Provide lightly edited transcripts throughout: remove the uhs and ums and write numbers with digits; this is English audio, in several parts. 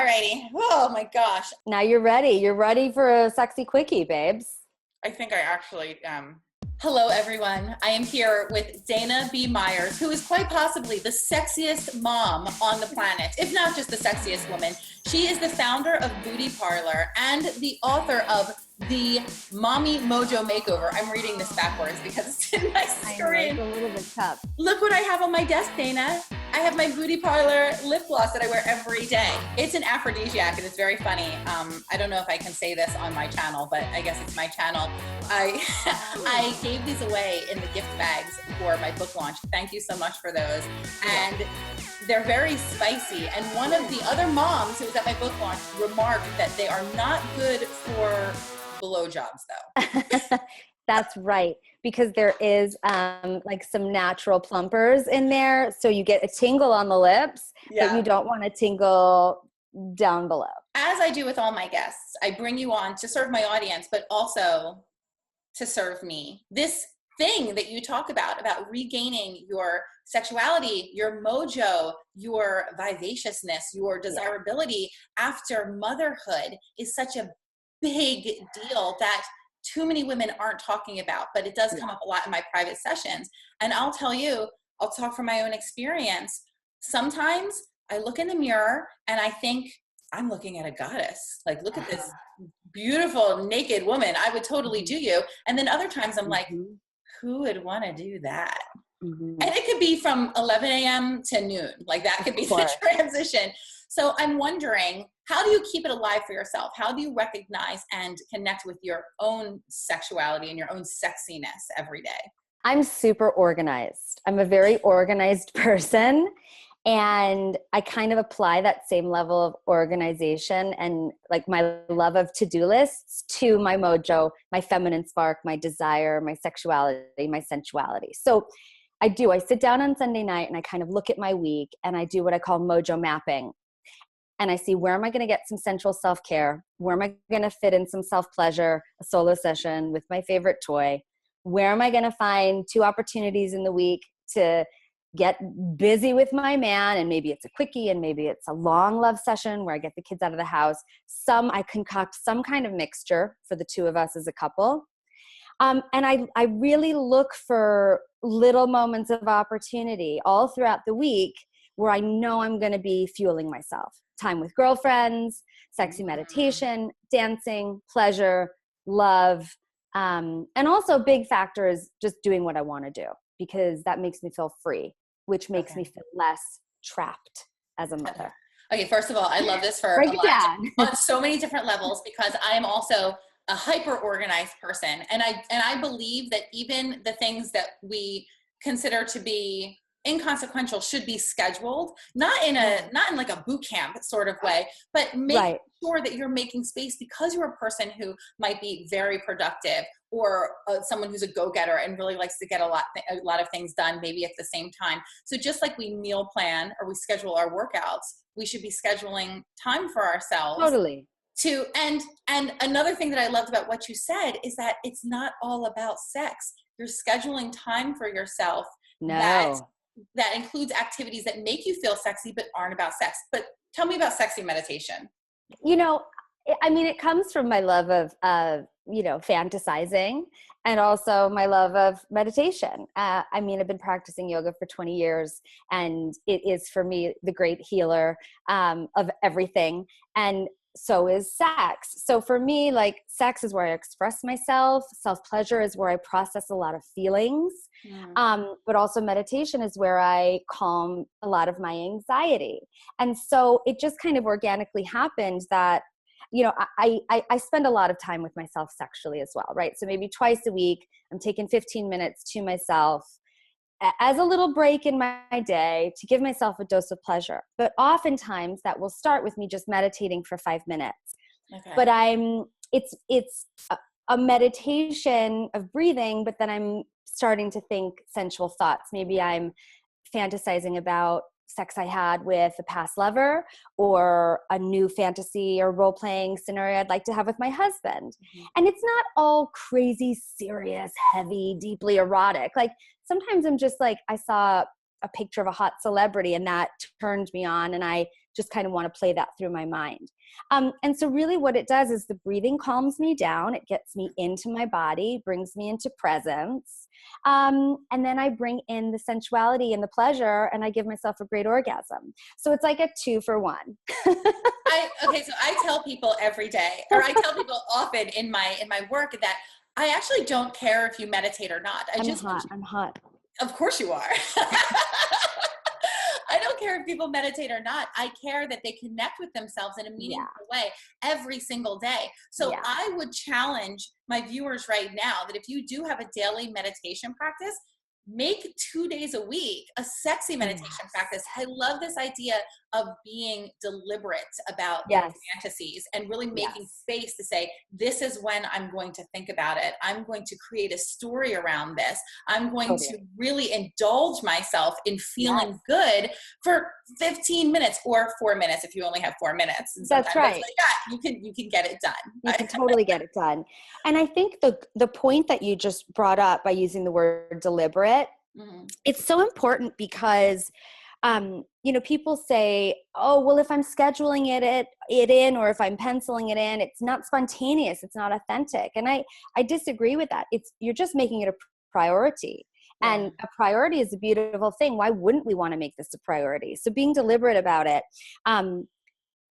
Alrighty. Oh my gosh. Now you're ready. You're ready for a sexy quickie, babes. I think I actually Hello, everyone. I am here with Dana B. Myers, who is quite possibly the sexiest mom on the planet, if not just the sexiest woman. She is the founder of Booty Parlor and the author of the Mommy Mojo Makeover. I'm reading this backwards because it's in my screen. It's a little bit tough. Look what I have on my desk, Dana. I have my Booty Parlor lip gloss that I wear every day. It's an aphrodisiac and it's very funny. I don't know if I can say this on my channel, but I guess it's my channel. I gave these away in the gift bags for my book launch. Thank you so much for those. And they're very spicy. And one of the other moms who was at my book launch remarked that they are not good for blowjobs though. That's right, because there is like some natural plumpers in there, so you get a tingle on the lips, but you don't want to tingle down below. As I do with all my guests, I bring you on to serve my audience, but also to serve me. This thing that you talk about regaining your sexuality, your mojo, your vivaciousness, your desirability after motherhood is such a big deal that too many women aren't talking about, but it does come up a lot in my private sessions. And I'll tell you, I'll talk from my own experience. Sometimes I look in the mirror and I think I'm looking at a goddess. Like, look at this beautiful naked woman. I would totally do you. And then other times I'm like, who would want to do that? And it could be from 11 a.m. to noon. Like that could be the transition. So I'm wondering, how do you keep it alive for yourself? How do you recognize and connect with your own sexuality and your own sexiness every day? I'm super organized. I'm a very organized person. And I kind of apply that same level of organization and like my love of to-do lists to my mojo, my feminine spark, my desire, my sexuality, my sensuality. So I sit down on Sunday night and I kind of look at my week and I do what I call mojo mapping. And I see, where am I going to get some sensual self-care? Where am I going to fit in some self-pleasure, a solo session with my favorite toy? Where am I going to find 2 opportunities in the week to get busy with my man? And maybe it's a quickie and maybe it's a long love session where I get the kids out of the house. I concoct some kind of mixture for the 2 of us as a couple. And I really look for little moments of opportunity all throughout the week where I know I'm going to be fueling myself. Time with girlfriends, sexy meditation, dancing, pleasure, love. And also big factor is just doing what I want to do, because that makes me feel free, which makes me feel less trapped as a mother. Okay, first of all, I love this for on so many different levels, because I am also a hyper organized person. And I believe that even the things that we consider to be inconsequential should be scheduled, not in like a boot camp sort of way, but make sure that you're making space, because you're a person who might be very productive, or someone who's a go-getter and really likes to get a lot of things done, maybe at the same time. So just like we meal plan or we schedule our workouts, we should be scheduling time for ourselves. Totally. And another thing that I loved about what you said is that it's not all about sex. You're scheduling time for yourself that includes activities that make you feel sexy but aren't about sex. But tell me about sexy meditation. You know, I mean, it comes from my love of fantasizing, and also my love of meditation. I mean, I've been practicing yoga for 20 years, and it is for me the great healer of everything. And so is sex. So for me, like, sex is where I express myself. Self-pleasure is where I process a lot of feelings. But also meditation is where I calm a lot of my anxiety. And so it just kind of organically happened that, you know, I spend a lot of time with myself sexually as well, right? So maybe twice a week, I'm taking 15 minutes to myself as a little break in my day to give myself a dose of pleasure. But oftentimes that will start with me just meditating for 5 minutes. But it's a meditation of breathing, but then I'm starting to think sensual thoughts. Maybe I'm fantasizing about sex I had with a past lover, or a new fantasy or role-playing scenario I'd like to have with my husband. And it's not all crazy, serious, heavy, deeply erotic. Like, sometimes I'm just like, I saw a picture of a hot celebrity and that turned me on, and I just kind of want to play that through my mind. And so really what it does is the breathing calms me down. It gets me into my body, brings me into presence. And then I bring in the sensuality and the pleasure, and I give myself a great orgasm. So it's like a 2-for-1. Okay, so I tell people every day, or I tell people often in my work, that I actually don't care if you meditate or not. I'm hot. Of course you are. I don't care if people meditate or not. I care that they connect with themselves in a meaningful way every single day. So I would challenge my viewers right now that if you do have a daily meditation practice, make 2 days a week a sexy meditation practice. I love this idea of being deliberate about fantasies and really making space to say, this is when I'm going to think about it. I'm going to create a story around this. I'm going to really indulge myself in feeling good for 15 minutes or 4 minutes if you only have 4 minutes. And that's right. You can get it done. You can totally get it done. And I think the point that you just brought up by using the word deliberate, it's so important because people say, oh, well, if I'm scheduling it in, or if I'm penciling it in, it's not spontaneous. It's not authentic. And I disagree with that. You're just making it a priority. And a priority is a beautiful thing. Why wouldn't we want to make this a priority? So being deliberate about it,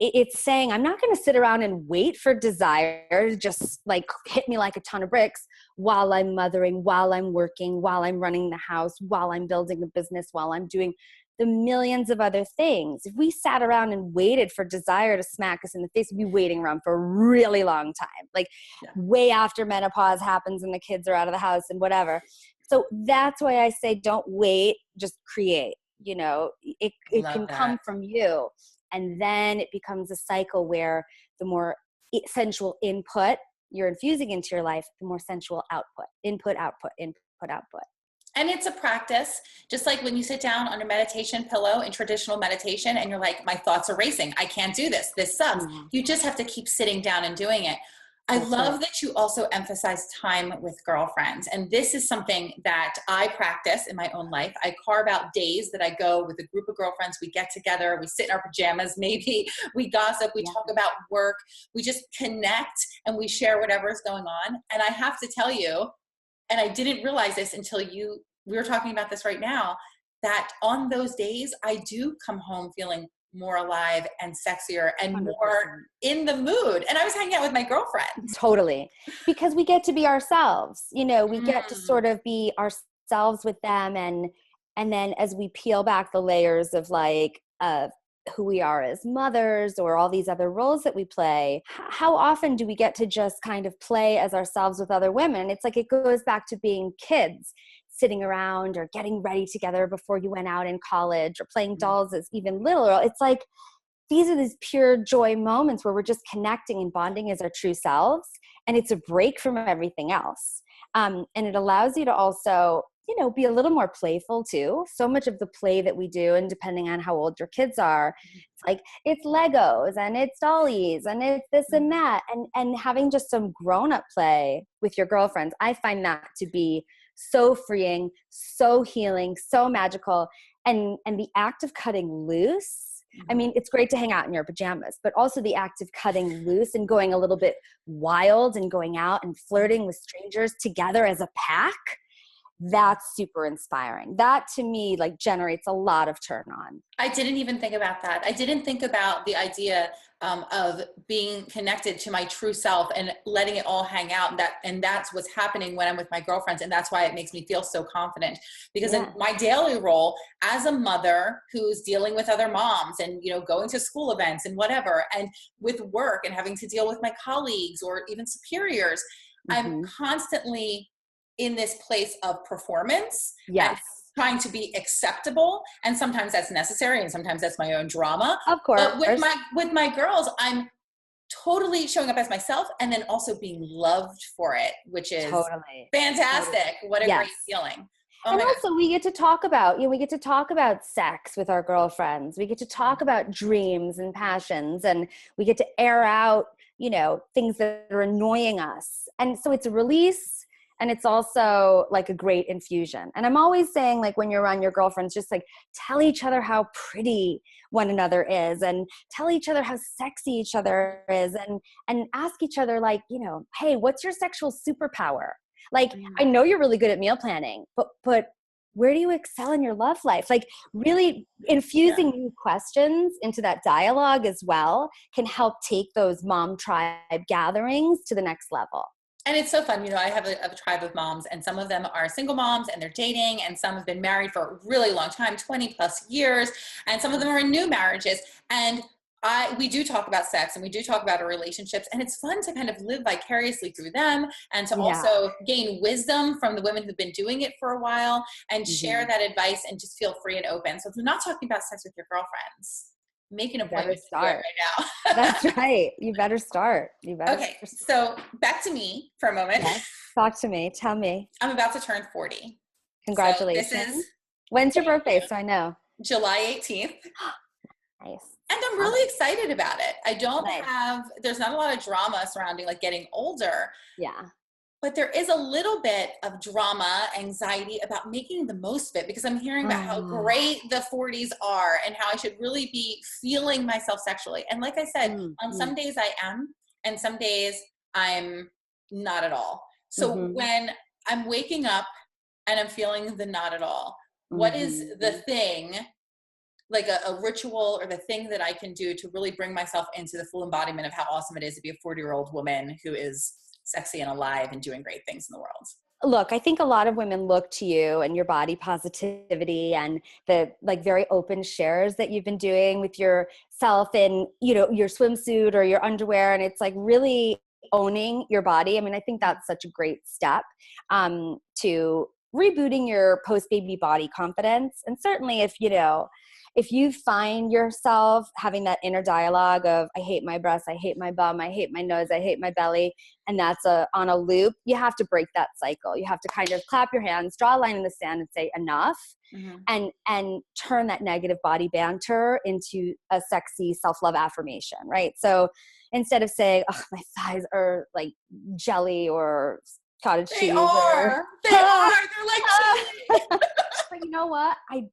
it's saying, I'm not going to sit around and wait for desire to just like hit me like a ton of bricks while I'm mothering, while I'm working, while I'm running the house, while I'm building a business, while I'm doing the millions of other things. If we sat around and waited for desire to smack us in the face, we'd be waiting around for a really long time, like way after menopause happens and the kids are out of the house and whatever. So that's why I say, don't wait, just create. It can come from you. And then it becomes a cycle where the more sensual input you're infusing into your life, the more sensual output, input, output, input, output. And it's a practice, just like when you sit down on a meditation pillow in traditional meditation and you're like, my thoughts are racing. I can't do this. This sucks. You just have to keep sitting down and doing it. I love that you also emphasize time with girlfriends. And this is something that I practice in my own life. I carve out days that I go with a group of girlfriends. We get together, we sit in our pajamas, maybe we gossip, we talk about work, we just connect and we share whatever is going on. And I have to tell you, and I didn't realize this until we were talking about this right now, that on those days, I do come home feeling more alive and sexier and 100%. More in the mood. And I was hanging out with my girlfriend. Totally. Because we get to be ourselves, we get to sort of be ourselves with them. And then as we peel back the layers of who we are as mothers or all these other roles that we play, how often do we get to just kind of play as ourselves with other women? It's like, it goes back to being kids, sitting around or getting ready together before you went out in college, or playing dolls as even littler. It's like, these are these pure joy moments where we're just connecting and bonding as our true selves. And it's a break from everything else. And it allows you to also, be a little more playful too. So much of the play that we do, and depending on how old your kids are, it's like, it's Legos and it's dollies and it's this and that. And having just some grown-up play with your girlfriends, I find that to be so freeing, so healing, so magical. And the act of cutting loose, I mean, it's great to hang out in your pajamas, but also the act of cutting loose and going a little bit wild and going out and flirting with strangers together as a pack, that's super inspiring. That to me generates a lot of turn on. I didn't even think about that. I didn't think about the idea of being connected to my true self and letting it all hang out. And that's what's happening when I'm with my girlfriends. And that's why it makes me feel so confident, because in my daily role as a mother who's dealing with other moms and, going to school events and whatever, and with work and having to deal with my colleagues or even superiors, I'm constantly in this place of performance. Yes. Trying to be acceptable, and sometimes that's necessary, and sometimes that's my own drama. Of course. But with my girls, I'm totally showing up as myself, and then also being loved for it, which is fantastic. Totally. What a great feeling. And also we get to talk about, we get to talk about sex with our girlfriends. We get to talk about dreams and passions, and we get to air out, things that are annoying us. And so it's a release. And it's also like a great infusion. And I'm always saying, like, when you're around your girlfriends, just like tell each other how pretty one another is, and tell each other how sexy each other is, and ask each other, like, you know, hey, what's your sexual superpower? Like, I know you're really good at meal planning, but where do you excel in your love life? Like, really infusing new questions into that dialogue as well can help take those mom tribe gatherings to the next level. And it's so fun. You know, I have a tribe of moms, and some of them are single moms and they're dating, and some have been married for a really long time, 20 plus years. And some of them are in new marriages. And we do talk about sex, and we do talk about our relationships, and it's fun to kind of live vicariously through them, and to also gain wisdom from the women who've been doing it for a while, and share that advice and just feel free and open. So if you're not talking about sex with your girlfriends, make an appointment to do it right now. That's right. You better start. Okay. So back to me for a moment. Yes. Talk to me. Tell me. I'm about to turn 40. Congratulations. So this is, when's your birthday? So I know. July 18th. Nice. And I'm really excited about it. I don't there's not a lot of drama surrounding like getting older. Yeah. But there is a little bit of drama, anxiety about making the most of it, because I'm hearing about how great the 40s are and how I should really be feeling myself sexually. And like I said, on some days I am, and some days I'm not at all. So when I'm waking up and I'm feeling the not at all, what is the thing, like a ritual or the thing that I can do to really bring myself into the full embodiment of how awesome it is to be a 40-year-old woman who is sexy and alive and doing great things in the world? Look, I think a lot of women look to you and your body positivity and the like very open shares that you've been doing with yourself in, you know, your swimsuit or your underwear. And it's like really owning your body. I mean, I think that's such a great step to rebooting your post-baby body confidence. And certainly if you find yourself having that inner dialogue of, I hate my breasts, I hate my bum, I hate my nose, I hate my belly, and that's on a loop, you have to break that cycle. You have to kind of clap your hands, draw a line in the sand and say enough, and turn that negative body banter into a sexy self-love affirmation, right? So instead of saying, oh, my thighs are like jelly or cottage cheese. They're like cheese. But you know what? I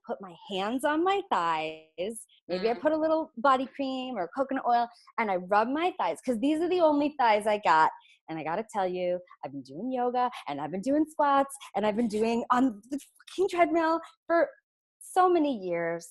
put my hands on my thighs. Maybe I put a little body cream or coconut oil and I rub my thighs, because these are the only thighs I got. And I got to tell you, I've been doing yoga and I've been doing squats and I've been doing on the fucking treadmill for so many years.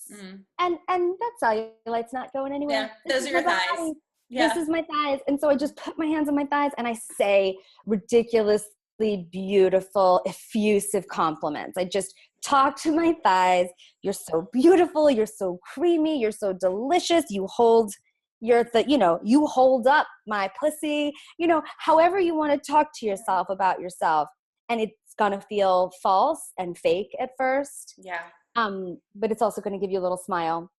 And that cellulite's not going anywhere. Yeah, those are your thighs. Yeah. This is my thighs. And so I just put my hands on my thighs and I say ridiculously beautiful, effusive compliments. I just talk to my thighs. You're so beautiful. You're so creamy. You're so delicious. You hold you hold up my pussy, however you want to talk to yourself about yourself. And it's going to feel false and fake at first. Yeah. But it's also going to give you a little smile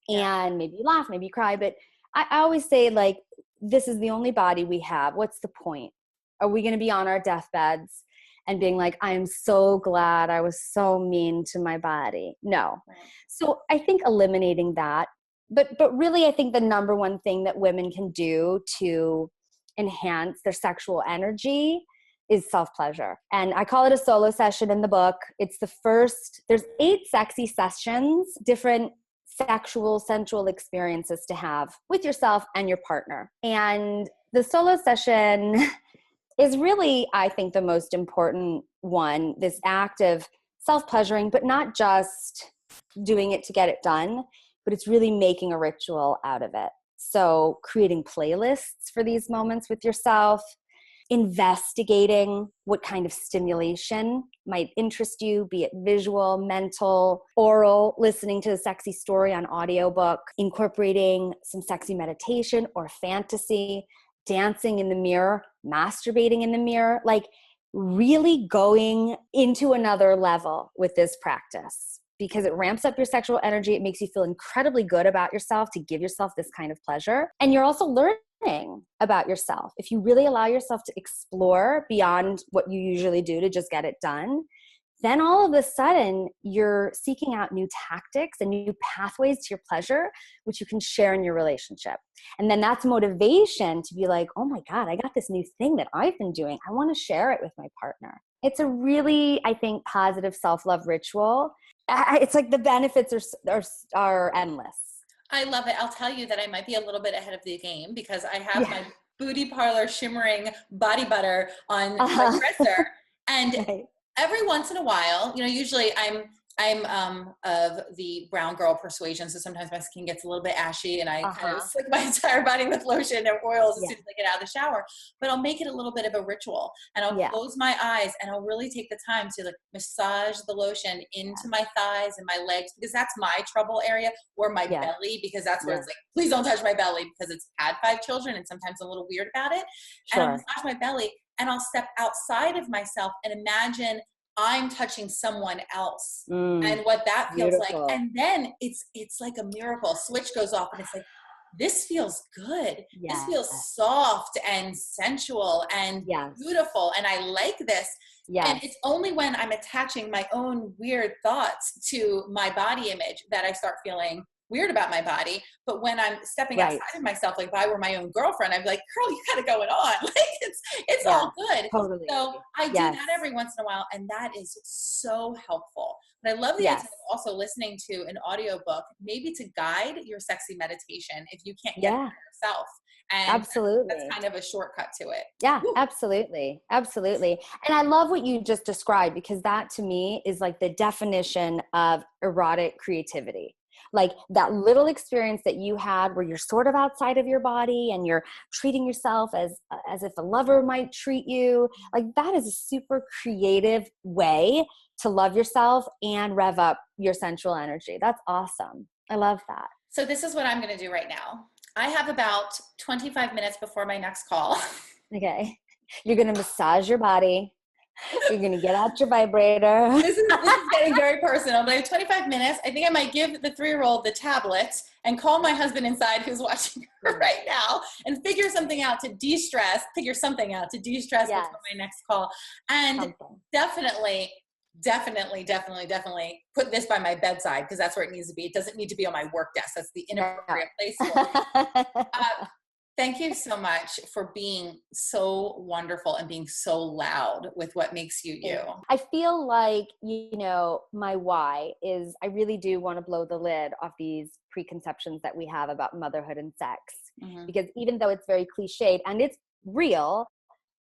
and maybe you laugh, maybe you cry. But I always say, like, this is the only body we have. What's the point? Are we going to be on our deathbeds and being like, I'm so glad I was so mean to my body? No. Right. So I think eliminating that, but really I think the number one thing that women can do to enhance their sexual energy is self-pleasure. And I call it a solo session in the book. It's there's 8 sexy sessions, different sexual, sensual experiences to have with yourself and your partner. And the solo session is really, I think, the most important one, this act of self-pleasuring, but not just doing it to get it done, but it's really making a ritual out of it. So creating playlists for these moments with yourself, investigating what kind of stimulation might interest you, be it visual, mental, oral, listening to a sexy story on audiobook, incorporating some sexy meditation or fantasy, dancing in the mirror, masturbating in the mirror, like really going into another level with this practice, because it ramps up your sexual energy. It makes you feel incredibly good about yourself to give yourself this kind of pleasure. And you're also learning about yourself. If you really allow yourself to explore beyond what you usually do to just get it done, then all of a sudden you're seeking out new tactics and new pathways to your pleasure, which you can share in your relationship. And then that's motivation to be like, oh my God, I got this new thing that I've been doing. I want to share it with my partner. It's a really, I think, positive self-love ritual. It's like the benefits are endless. I love it. I'll tell you that I might be a little bit ahead of the game because I have my Booty Parlor shimmering body butter on my dresser. And every once in a while, usually I'm of the brown girl persuasion. So sometimes my skin gets a little bit ashy and I kind of slick my entire body with lotion and oils as soon as I get out of the shower, but I'll make it a little bit of a ritual and I'll close my eyes and I'll really take the time to massage the lotion into my thighs and my legs, because that's my trouble area, or my belly, because that's where it's like, please don't touch my belly, because it's had 5 children and sometimes a little weird about it. And I'll massage my belly and I'll step outside of myself and imagine I'm touching someone else and what that feels like. And then it's like a miracle. Switch goes off and it's like, this feels good. This feels soft and sensual and beautiful. And I like this. And it's only when I'm attaching my own weird thoughts to my body image that I start feeling weird about my body. But when I'm stepping outside of myself, like if I were my own girlfriend, I'd be like, girl, you got it going on. Like it's all good. Totally. So I do that every once in a while. And that is so helpful. But I love the idea of also listening to an audiobook, maybe to guide your sexy meditation if you can't get it yourself. And absolutely. That's kind of a shortcut to it. Yeah, absolutely. Absolutely. And I love what you just described, because that to me is like the definition of erotic creativity. Like that little experience that you had where you're sort of outside of your body and you're treating yourself as if a lover might treat you. Like that is a super creative way to love yourself and rev up your sensual energy. That's awesome. I love that. So this is what I'm going to do right now. I have about 25 minutes before my next call. Okay. You're going to massage your body. You're going to get out your vibrator. This is getting very personal, but I have 25 minutes. I think I might give the 3-year-old the tablet and call my husband inside who's watching her right now and figure something out to de-stress before my next call. And definitely put this by my bedside, because that's where it needs to be. It doesn't need to be on my work desk. That's the inappropriate place for it. Thank you so much for being so wonderful and being so loud with what makes you you. I feel like, my why is I really do want to blow the lid off these preconceptions that we have about motherhood and sex. Because even though it's very cliched and it's real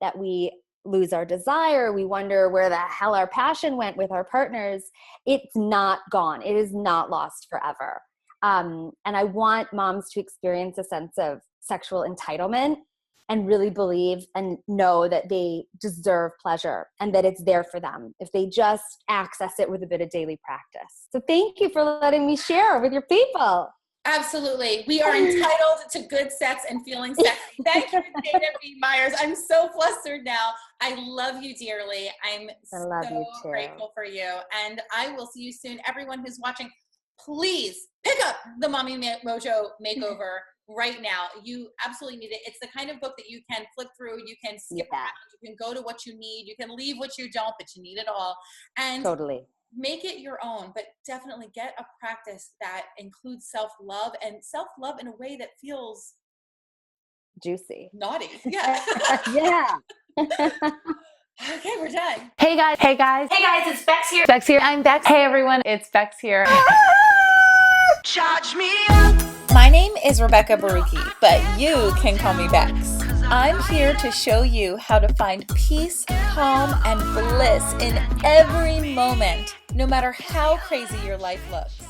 that we lose our desire, we wonder where the hell our passion went with our partners, it's not gone. It is not lost forever. And I want moms to experience a sense of sexual entitlement and really believe and know that they deserve pleasure and that it's there for them if they just access it with a bit of daily practice. So thank you for letting me share with your people. Absolutely. We are entitled to good sex and feeling sexy. Thank you, Dana B. Myers. I'm so flustered now. I love you dearly. I'm so grateful for you. And I will see you soon. Everyone who's watching, please pick up the Mommy Mojo Makeover right now. You absolutely need it. It's the kind of book that you can flip through, you can skip around, you can go to what you need, you can leave what you don't, but you need it all. And make it your own, but definitely get a practice that includes self-love, and self-love in a way that feels juicy. Naughty. Yeah. Okay, we're done. Hey guys, it's Bex here. Bex here. I'm Bex. Hey everyone, it's Bex here. Charge me up. My name is Rebekah Borucki, but you can call me Bex. I'm here to show you how to find peace, calm, and bliss in every moment, no matter how crazy your life looks.